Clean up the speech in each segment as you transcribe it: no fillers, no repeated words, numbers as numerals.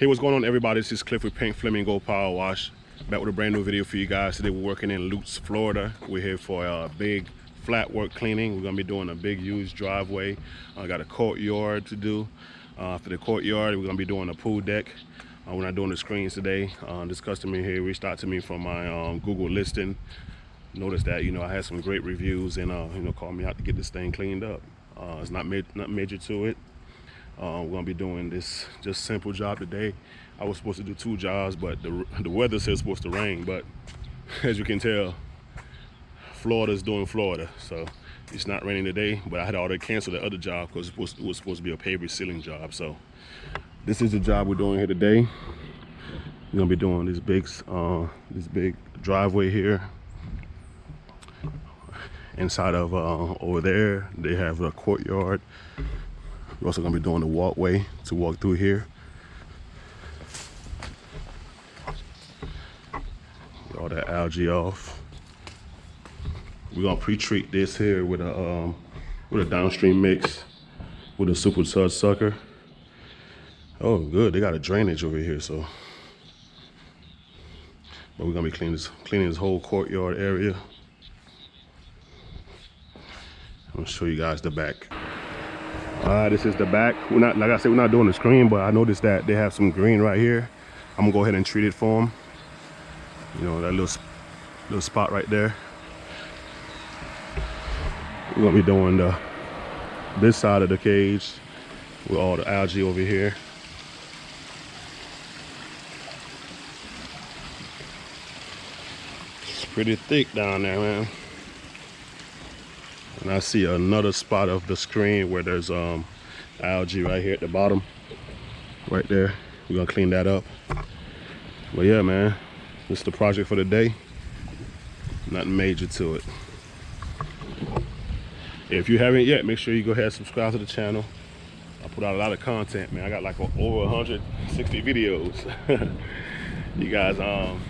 Hey, what's going on, everybody? This is Cliff with Pink Flamingo Power Wash. Back with a brand new video for you guys. Today we're working in Lutz, Florida. We're here for a big flat work cleaning. We're gonna be doing a big used driveway. I got a courtyard to do. For the courtyard, we're gonna be doing a pool deck. We're not doing the screens today. This customer here reached out to me from my Google listing. Noticed that, you know, I had some great reviews and you know, called me out to get this thing cleaned up. It's not major to it. We're gonna be doing this just simple job today. I was supposed to do 2 jobs, but the weather says it's supposed to rain. But as you can tell, Florida's doing Florida, so it's not raining today. But I had already canceled the other job because it was supposed to be a Paver ceiling job. So this is the job we're doing here today. We're gonna be doing this big driveway here. Inside of over there, they have a courtyard. We're also gonna be doing the walkway to walk through here. Get all that algae off. We're gonna pre-treat this here with a downstream mix with a super touch sucker. Oh, good. They got a drainage over here, so. But we're gonna be cleaning this whole courtyard area. I'll show you guys the back. This is the back. We're not, like I said, we're not doing the screen, but I noticed that they have some green right here. I'm gonna go ahead and treat it for them. You know, that little spot right there. We're gonna be doing this side of the cage with all the algae over here. It's pretty thick down there, man. And I see another spot of the screen where there's algae right here at the bottom, right there. We're gonna clean that up. But yeah, man, this is the project for the day. Nothing major to it. If you haven't yet, make sure you go ahead and subscribe to the channel. I put out a lot of content, man. I got like over 160 videos. You guys,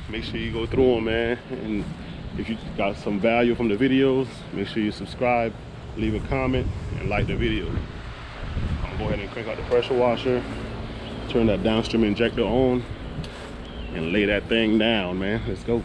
make sure you go through them, man. And if you got some value from the videos, make sure you subscribe, leave a comment, and like the video. I'm gonna go ahead and crank out the pressure washer, turn that downstream injector on, and lay that thing down, man. Let's go.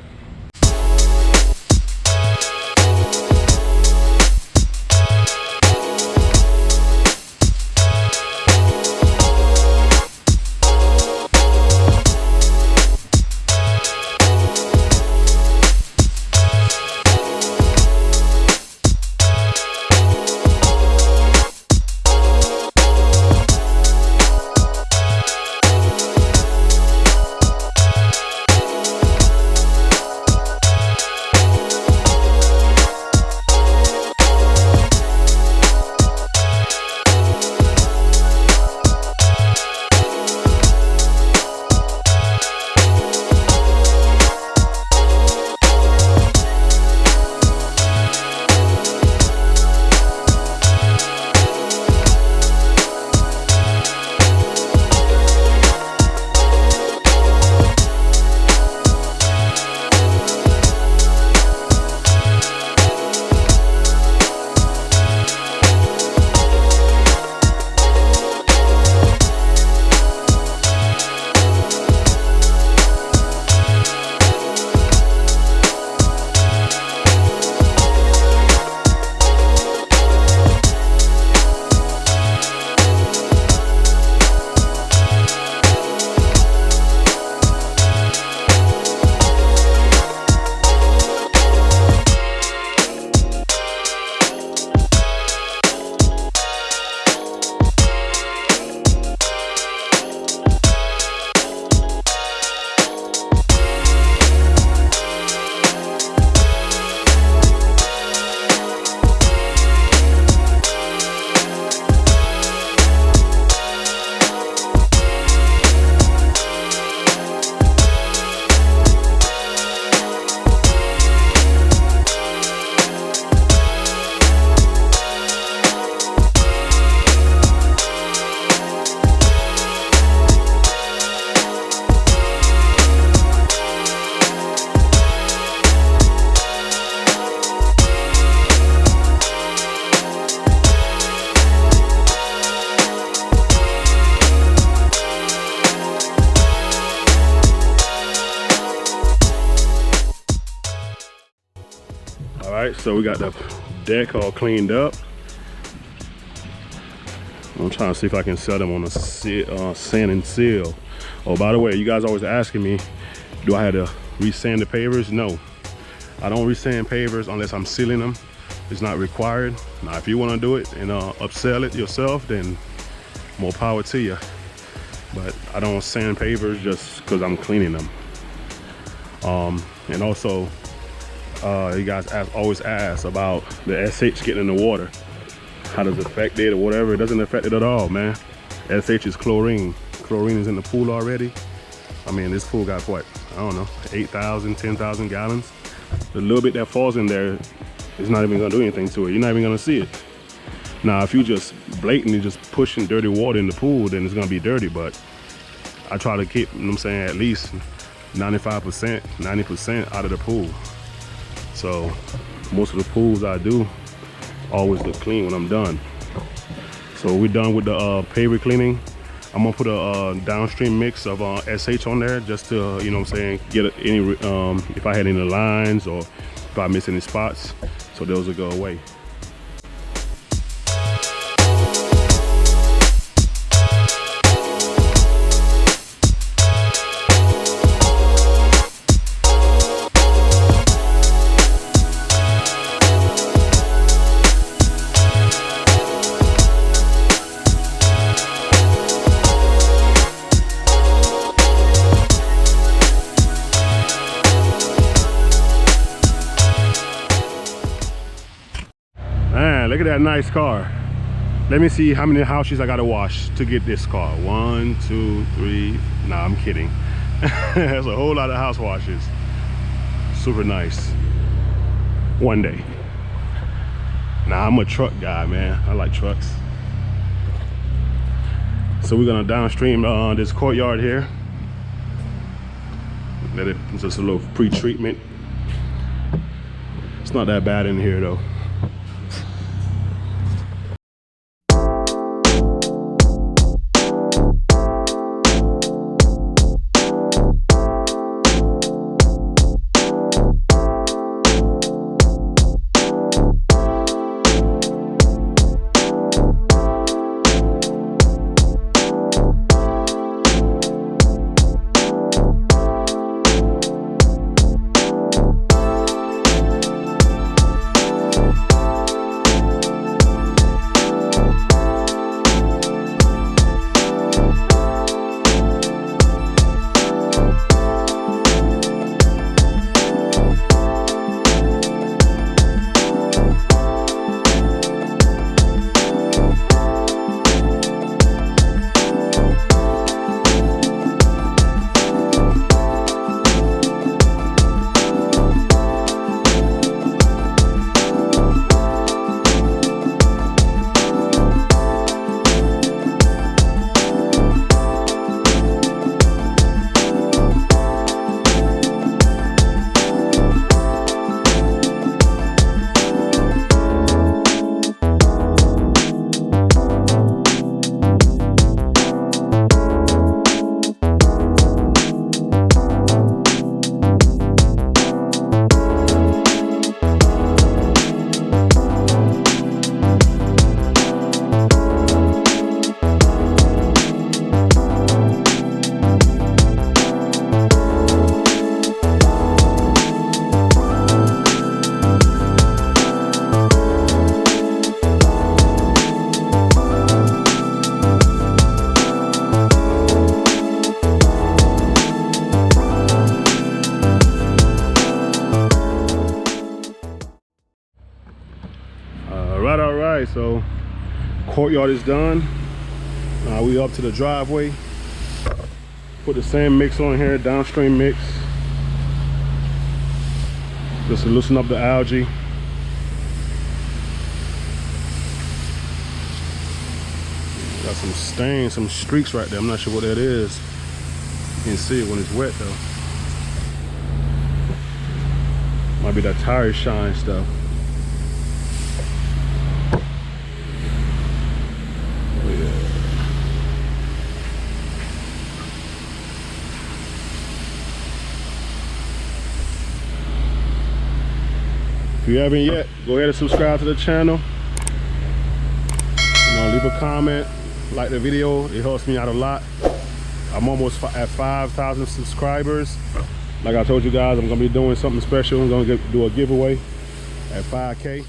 right, so we got the deck all cleaned up. I'm trying to see if I can set them on a sand and seal. Oh, by the way, you guys always asking me, do I have to resand the pavers? No, I don't resand pavers unless I'm sealing them. It's not required. Now, if you want to do it and upsell it yourself, then more power to you. But I don't sand pavers just because I'm cleaning them. And also, you guys always ask about the SH getting in the water. How does it affect it or whatever? It doesn't affect it at all, man. SH is chlorine. Chlorine is in the pool already. I mean, this pool got what? I don't know, 8,000, 10,000 gallons. The little bit that falls in there is not even gonna do anything to it. You're not even gonna see it. Now, if you just blatantly just pushing dirty water in the pool, then it's gonna be dirty, but I try to keep, you know what I'm saying, at least 95%, 90% out of the pool. So most of the pools I do always look clean when I'm done. So we're done with the paver cleaning. I'm gonna put a downstream mix of SH on there just to, you know what I'm saying, get any, if I had any lines or if I miss any spots, so those will go away. Look at that nice car. Let me see how many houses I gotta wash to get this car. 1, 2, 3. Nah, I'm kidding. There's a whole lot of house washes. Super nice. One day. Nah, I'm a truck guy, man. I like trucks. So we're gonna downstream this Courtyard here. Let it just a little pre-treatment. It's not that bad in here though. Alright, so Courtyard is done. We up to the driveway. Put the sand mix on here, downstream mix, just to loosen up the algae. Got some stains, some streaks right there. I'm not sure what that is. You can see it when it's wet though. Might be that tire shine stuff. If you haven't yet, go ahead and subscribe to the channel. You know, leave a comment, like the video. It helps me out a lot. I'm almost at 5,000 subscribers. Like I told you guys, I'm gonna be doing something special. I'm gonna do a giveaway at 5K.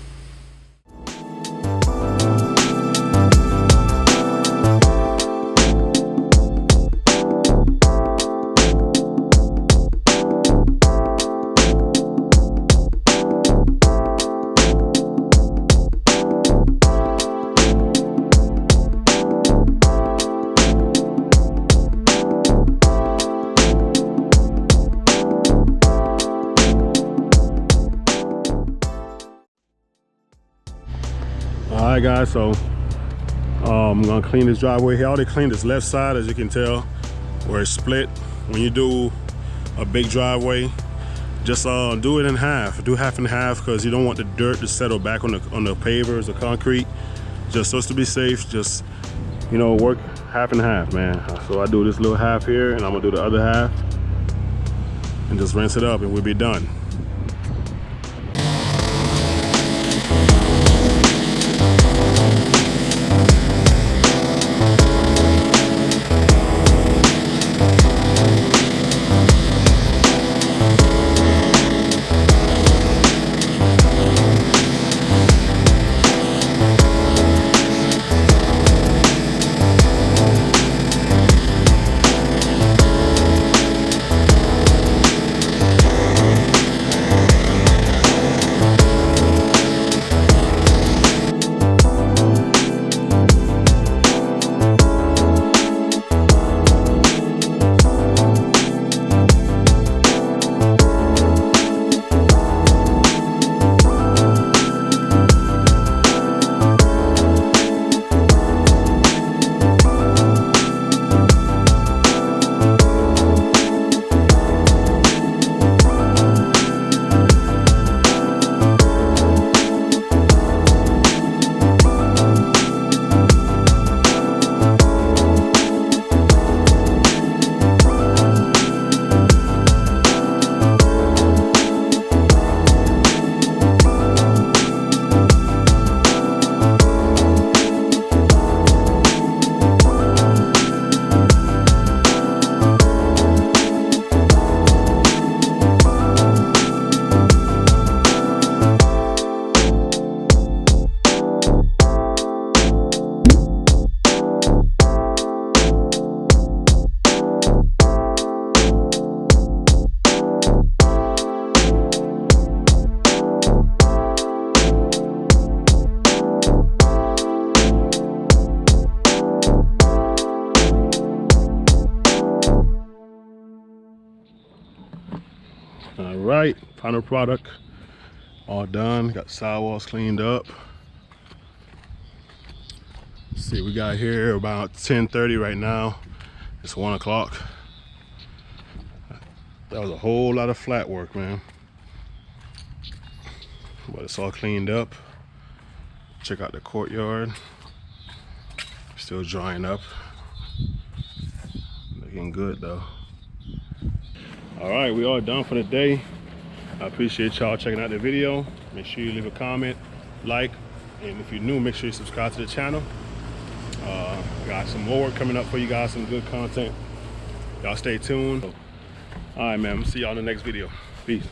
Alright guys, so I'm gonna clean this driveway here. I already cleaned this left side, as you can tell, where it's split. When you do a big driveway, just do it in half. Do half and half, because you don't want the dirt to settle back on the pavers or concrete. Just so as to be safe, just, you know, work half and half, man. So I do this little half here, and I'm gonna do the other half, and just rinse it up, and we'll be done. All right, final product, all done. Got sidewalls cleaned up. Let's see, we got here about 10:30 right now. It's 1 o'clock. That was a whole lot of flat work, man. But it's all cleaned up. Check out the courtyard. Still drying up. Looking good though. All right, we are done for the day. I appreciate y'all checking out the video. Make sure you leave a comment, like, and if you're new, make sure you subscribe to the channel. Got some more work coming up for you guys, some good content. Y'all stay tuned. All right, man, see y'all in the next video. Peace.